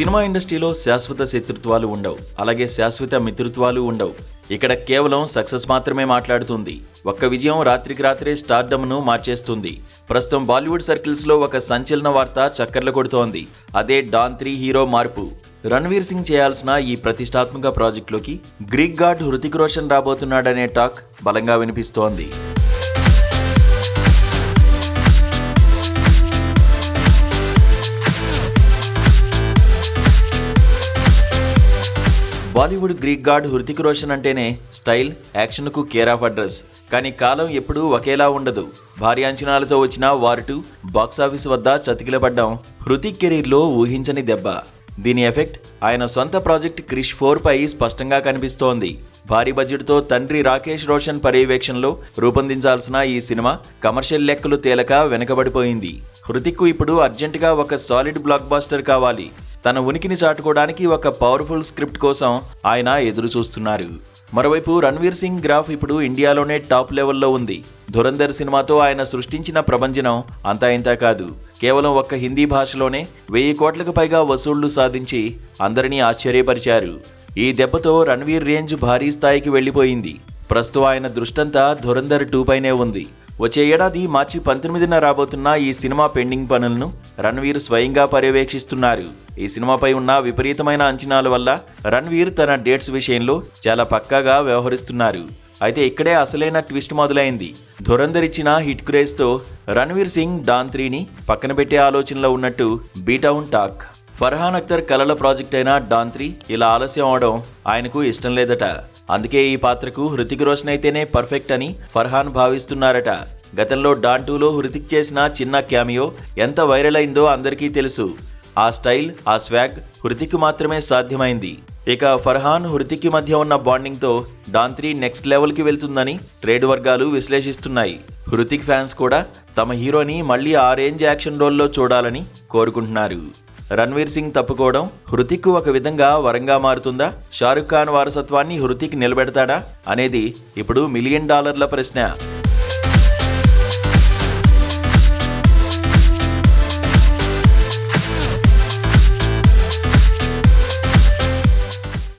Cinema ఇండస్ట్రీలో శాశ్వత శత్రుత్వాలు ఉండవు, అలాగే శాశ్వత మిత్రుత్వాలు ఉండవు. ఇక్కడ కేవలం సక్సెస్ మాత్రమే మాట్లాడుతుంది. ఒక్క విజయం రాత్రికి రాత్రే స్టార్డమ్ను మార్చేస్తుంది. ప్రస్తుతం బాలీవుడ్ సర్కిల్స్ లో ఒక సంచలన వార్త చక్కర్లు కొడుతోంది. అదే డాన్ 3 హీరో మార్పు. రణ్వీర్ సింగ్ చేయాల్సిన ఈ ప్రతిష్టాత్మక ప్రాజెక్టులోకి గ్రీక్ గాడ్ హృతిక్ రోషన్ రాబోతున్నాడనే టాక్ బలంగా వినిపిస్తోంది. బాలీవుడ్ గ్రీక్ గాడ్ హృతిక్ రోషన్ అంటేనే స్టైల్, యాక్షన్కు కేర్ ఆఫ్ అడ్రస్. కానీ కాలం ఎప్పుడూ ఒకేలా ఉండదు. భారీ అంచనాలతో వచ్చిన వార్ 2 బాక్సాఫీస్ వద్ద చతికిలపడ్డం హృతిక్ కెరీర్లో ఊహించని దెబ్బ. దీని ఎఫెక్ట్ ఆయన సొంత ప్రాజెక్ట్ క్రిష్ 4 పై స్పష్టంగా కనిపిస్తోంది. భారీ బడ్జెట్తో తండ్రి రాకేష్ రోషన్ పర్యవేక్షణలో రూపొందించాల్సిన ఈ సినిమా కమర్షియల్ లెక్కలు తేలక వెనకబడిపోయింది. హృతిక్కు ఇప్పుడు అర్జెంటుగా ఒక సాలిడ్ బ్లాక్ బాస్టర్ కావాలి. తన ఉనికిని చాటుకోవడానికి ఒక పవర్ఫుల్ స్క్రిప్ట్ కోసం ఆయన ఎదురు చూస్తున్నారు. మరోవైపు రణ్వీర్ సింగ్ గ్రాఫ్ ఇప్పుడు ఇండియాలోనే టాప్ లెవెల్లో ఉంది. ధురంధర్ సినిమాతో ఆయన సృష్టించిన ప్రభంజనం అంతా ఇంతా కాదు. కేవలం ఒక్క హిందీ భాషలోనే 1000 కోట్లకు పైగా వసూళ్లు సాధించి అందరినీ ఆశ్చర్యపరిచారు. ఈ దెబ్బతో రణ్వీర్ రేంజ్ భారీ స్థాయికి వెళ్లిపోయింది. ప్రస్తుతం ఆయన దృష్టంతా ధురంధర్ 2 పైనే ఉంది. వచ్చే ఏడాది మార్చి 19న రాబోతున్న ఈ సినిమా పెండింగ్ పనులను రణ్వీర్ స్వయంగా పర్యవేక్షిస్తున్నారు. ఈ సినిమాపై ఉన్న విపరీతమైన అంచనాల వల్ల రణ్వీర్ తన డేట్స్ విషయంలో చాలా పక్కాగా వ్యవహరిస్తున్నారు. అయితే ఇక్కడే అసలైన ట్విస్ట్ మొదలైంది. ధురంధర్ ఇచ్చిన హిట్ క్రేజ్తో రణ్వీర్ సింగ్ డాన్ 3ని పక్కన పెట్టే ఆలోచనలో ఉన్నట్టు బీటౌన్ టాక్. ఫర్హాన్ అఖ్తర్ కలల ప్రాజెక్ట్ అయిన డాన్ 3 ఇలా ఆలస్యం అవడం ఆయనకు ఇష్టం లేదట. అందుకే ఈ పాత్రకు హృతిక్ రోషన్ అయితేనే పర్ఫెక్ట్ అని ఫర్హాన్ భావిస్తున్నారట. గతంలో డాన్ 2లో హృతిక్ చేసిన చిన్న క్యామియో ఎంత వైరల్ అయిందో అందరికీ తెలుసు. ఆ స్టైల్, ఆ స్వాగ్ హృతిక్ మాత్రమే సాధ్యమైంది. ఇక ఫర్హాన్, హృతిక్ మధ్య ఉన్న బాండింగ్తో డాన్ 3 నెక్స్ట్ లెవెల్కి వెళ్తుందని ట్రేడ్ వర్గాలు విశ్లేషిస్తున్నాయి. హృతిక్ ఫ్యాన్స్ కూడా తమ హీరోని మళ్లీ ఆ రేంజ్ యాక్షన్ రోల్లో చూడాలని కోరుకుంటున్నారు. రణ్వీర్ సింగ్ తప్పుకోవడం హృతిక్ ఒక విధంగా వరంగా మారుతుందా? షారుఖ్ ఖాన్ వారసత్వాన్ని హృతిక్ నిలబెడతాడా అనేది ఇప్పుడు $1 మిలియన్ ప్రశ్న.